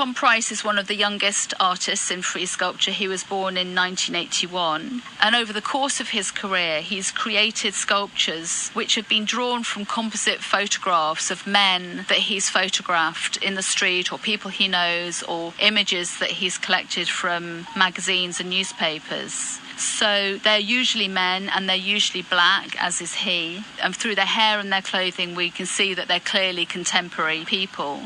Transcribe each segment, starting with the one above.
Tom Price is one of the youngest artists in Frieze Sculpture. He was born in 1981. And over the course of his career, he's created sculptures which have been drawn from composite photographs of men that he's photographed in the street, or people he knows, or images that he's collected from magazines and newspapers. So they're usually men, and they're usually black, as is he. And through their hair and their clothing, we can see that they're clearly contemporary people.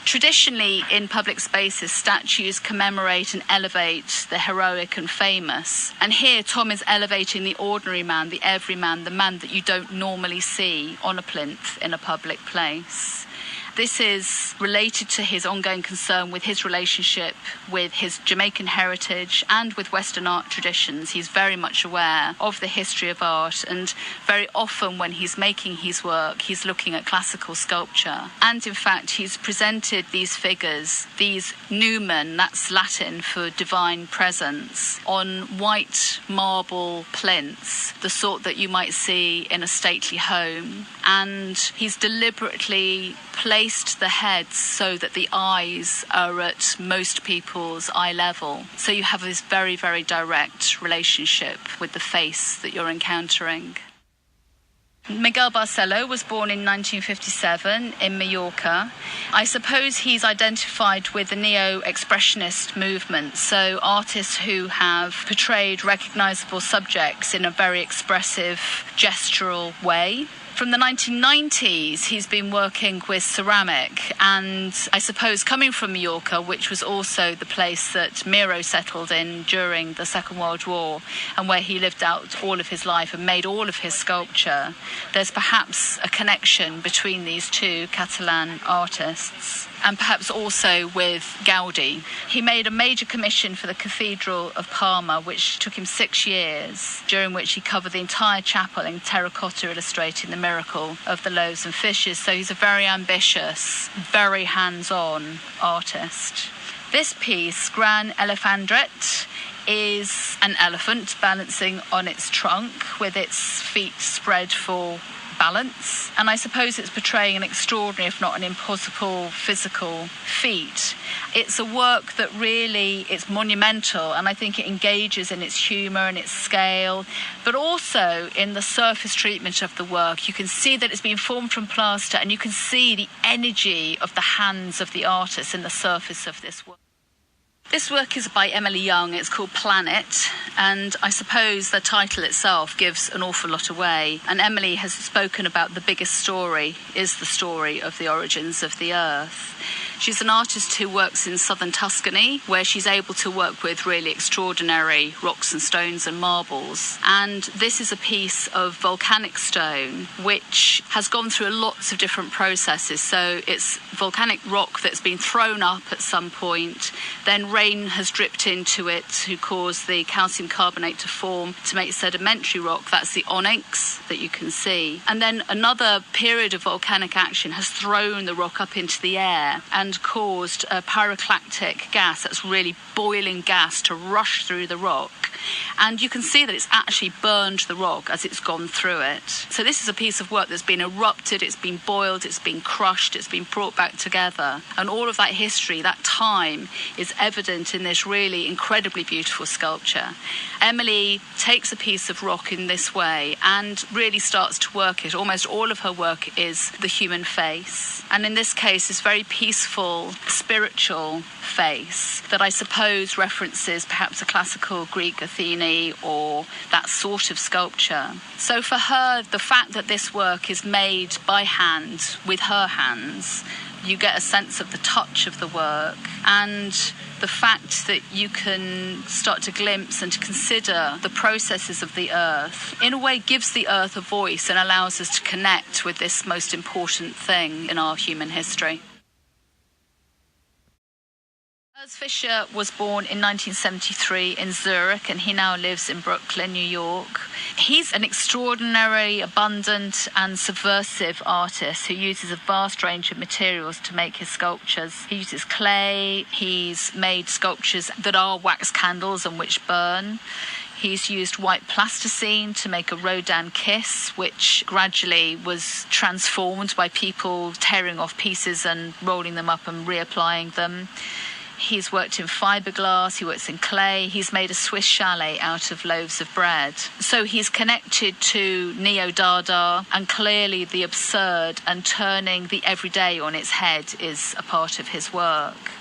Traditionally, in public spaces, statues commemorate and elevate the heroic and famous. And here, Tom is elevating the ordinary man, the everyman, the man that you don't normally see on a plinth in a public place. This is related to his ongoing concern with his relationship with his Jamaican heritage and with Western art traditions. He's very much aware of the history of art, and very often when he's making his work, he's looking at classical sculpture. And in fact, he's presented these figures, these numen, that's Latin for divine presence, on white marble plinths, the sort that you might see in a stately home. And he's deliberately placed the heads so that the eyes are at most people's eye level. So you have this very, very direct relationship with the face that you're encountering. Miguel Barcelo was born in 1957 in Mallorca. I suppose he's identified with the neo-expressionist movement, so artists who have portrayed recognisable subjects in a very expressive, gestural way. From the 1990s, he's been working with ceramic, and I suppose coming from Mallorca, which was also the place that Miro settled in during the Second World War, and where he lived out all of his life and made all of his sculpture, there's perhaps a connection between these two Catalan artists. And perhaps also with Gaudi. He made a major commission for the Cathedral of Parma, which took him 6 years, during which he covered the entire chapel in terracotta illustrating the miracle of the loaves and fishes. So he's a very ambitious, very hands-on artist. This piece, Gran Elefandret, is an elephant balancing on its trunk with its feet spread for balance, and I suppose it's portraying an extraordinary, if not an impossible, physical feat. It's a work that really is monumental, and I think it engages in its humour and its scale, but also in the surface treatment of the work. You can see that it's been formed from plaster, and you can see the energy of the hands of the artist in the surface of this work. This work is by Emily Young. It's called Planet, and I suppose the title itself gives an awful lot away. And Emily has spoken about the biggest story is the story of the origins of the Earth. She's an artist who works in southern Tuscany, where she's able to work with really extraordinary rocks and stones and marbles. And this is a piece of volcanic stone, which has gone through lots of different processes. So it's volcanic rock that's been thrown up at some point, then rain has dripped into it to cause the calcium carbonate to form to make sedimentary rock. That's the onyx that you can see. And then another period of volcanic action has thrown the rock up into the air and caused a pyroclastic gas, that's really boiling gas, to rush through the rock. And you can see that it's actually burned the rock as it's gone through it. So this is a piece of work that's been erupted, it's been boiled, it's been crushed, it's been brought back together. And all of that history, that time, is evident in this really incredibly beautiful sculpture. Emily takes a piece of rock in this way and really starts to work it. Almost all of her work is the human face. And in this case, this very peaceful, spiritual face that I suppose references perhaps a classical Greek Athene or that sort of sculpture. So for her, the fact that this work is made by hand, with her hands, you get a sense of the touch of the work, and the fact that you can start to glimpse and to consider the processes of the earth, in a way gives the earth a voice and allows us to connect with this most important thing in our human history. Urs Fischer was born in 1973 in Zurich, and he now lives in Brooklyn, New York. He's an extraordinary, abundant and subversive artist who uses a vast range of materials to make his sculptures. He uses clay, he's made sculptures that are wax candles and which burn. He's used white plasticine to make a Rodin kiss, which gradually was transformed by people tearing off pieces and rolling them up and reapplying them. He's worked in fiberglass, he works in clay, he's made a Swiss chalet out of loaves of bread. So he's connected to Neo-Dada, and clearly the absurd and turning the everyday on its head is a part of his work.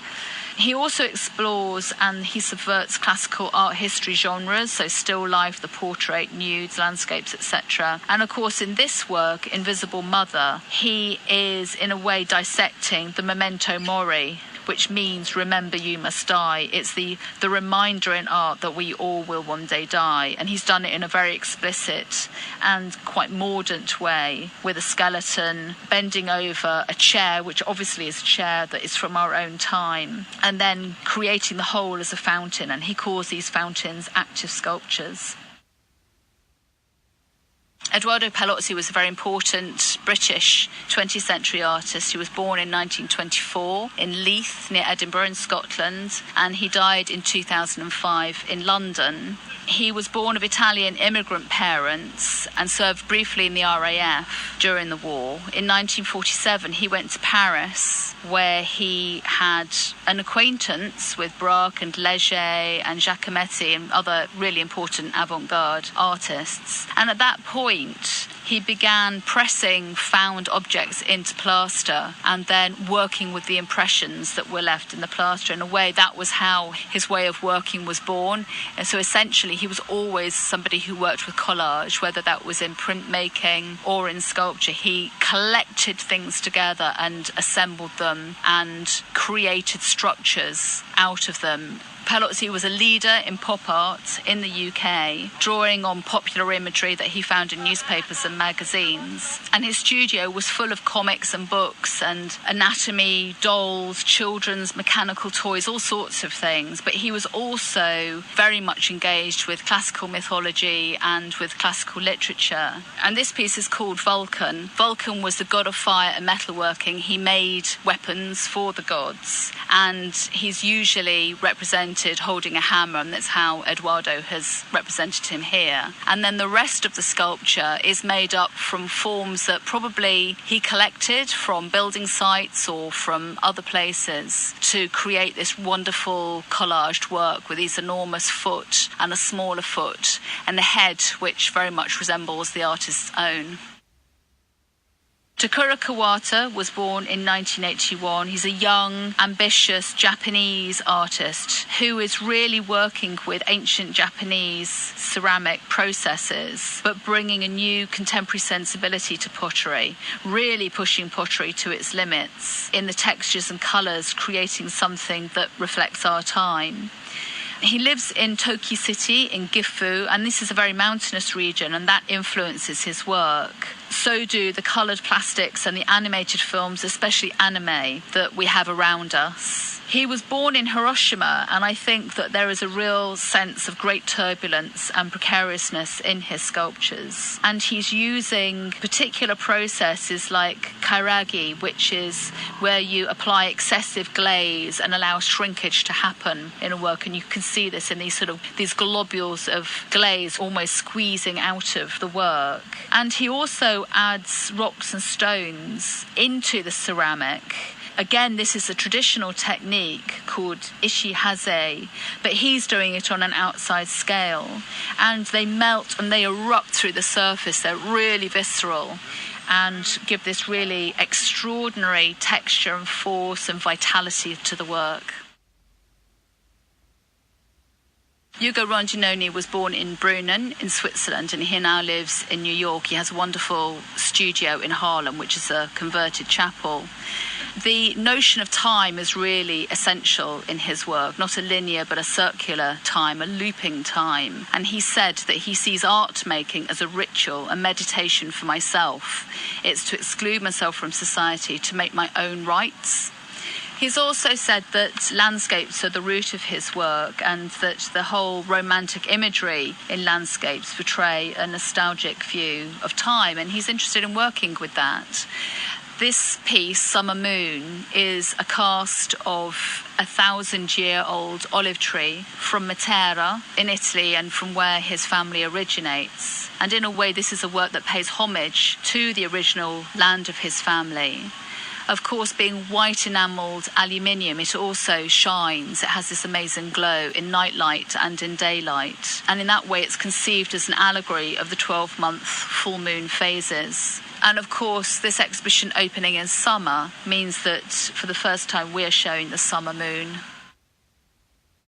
He also explores and he subverts classical art history genres, so still life, the portrait, nudes, landscapes, etc. And of course, in this work, Invisible Mother, he is in a way dissecting the memento mori, which means remember you must die. It's the reminder in art that we all will one day die. And he's done it in a very explicit and quite mordant way, with a skeleton bending over a chair, which obviously is a chair that is from our own time, and then creating the whole as a fountain. And he calls these fountains active sculptures. Edoardo Palozzi was a very important British 20th century artist. He was born in 1924 in Leith, near Edinburgh in Scotland, and he died in 2005 in London. He was born of Italian immigrant parents and served briefly in the RAF during the war. In 1947, he went to Paris, where he had an acquaintance with Braque and Leger and Giacometti and other really important avant-garde artists. And at that point, he began pressing found objects into plaster and then working with the impressions that were left in the plaster. In a way, that was how his way of working was born. And so essentially, he was always somebody who worked with collage, whether that was in printmaking or in sculpture. He collected things together and assembled them and created structures out of them. Palozzi was a leader in pop art in the UK, drawing on popular imagery that he found in newspapers and magazines. And his studio was full of comics and books and anatomy, dolls, children's mechanical toys, all sorts of things. But he was also very much engaged with classical mythology and with classical literature. And this piece is called Vulcan. Vulcan was the god of fire and metalworking. He made weapons for the gods, and he's usually represented holding a hammer, and that's how Edoardo has represented him here. And then the rest of the sculpture is made up from forms that probably he collected from building sites or from other places to create this wonderful collaged work with these enormous foot and a smaller foot and the head, which very much resembles the artist's own. Takura Kawata was born in 1981. He's a young, ambitious Japanese artist who is really working with ancient Japanese ceramic processes, but bringing a new contemporary sensibility to pottery, really pushing pottery to its limits in the textures and colours, creating something that reflects our time. He lives in Toki City in Gifu, and this is a very mountainous region, and that influences his work. So do the coloured plastics and the animated films, especially anime, that we have around us. He was born in Hiroshima, and I think that there is a real sense of great turbulence and precariousness in his sculptures. And he's using particular processes like kairagi, which is where you apply excessive glaze and allow shrinkage to happen in a work. And you can see this in these globules of glaze almost squeezing out of the work. And he also adds rocks and stones into the ceramic. Again, this is a traditional technique called ishihaze, but he's doing it on an outside scale. And they melt and they erupt through the surface. They're really visceral and give this really extraordinary texture and force and vitality to the work. Ugo Rondinoni was born in Brunnen in Switzerland, and he now lives in New York. He has a wonderful studio in Harlem, which is a converted chapel. The notion of time is really essential in his work, not a linear but a circular time, a looping time. And he said that he sees art making as a ritual, a meditation for myself. It's to exclude myself from society, to make my own rights. He's also said that landscapes are the root of his work, and that the whole romantic imagery in landscapes portray a nostalgic view of time, and he's interested in working with that. This piece, Summer Moon, is a cast of a 1,000-year-old olive tree from Matera in Italy, and from where his family originates. And in a way, this is a work that pays homage to the original land of his family. Of course, being white enamelled aluminium, it also shines. It has this amazing glow in night light and in daylight. And in that way, it's conceived as an allegory of the 12-month full moon phases. And of course, this exhibition opening in summer means that for the first time, we're showing the summer moon.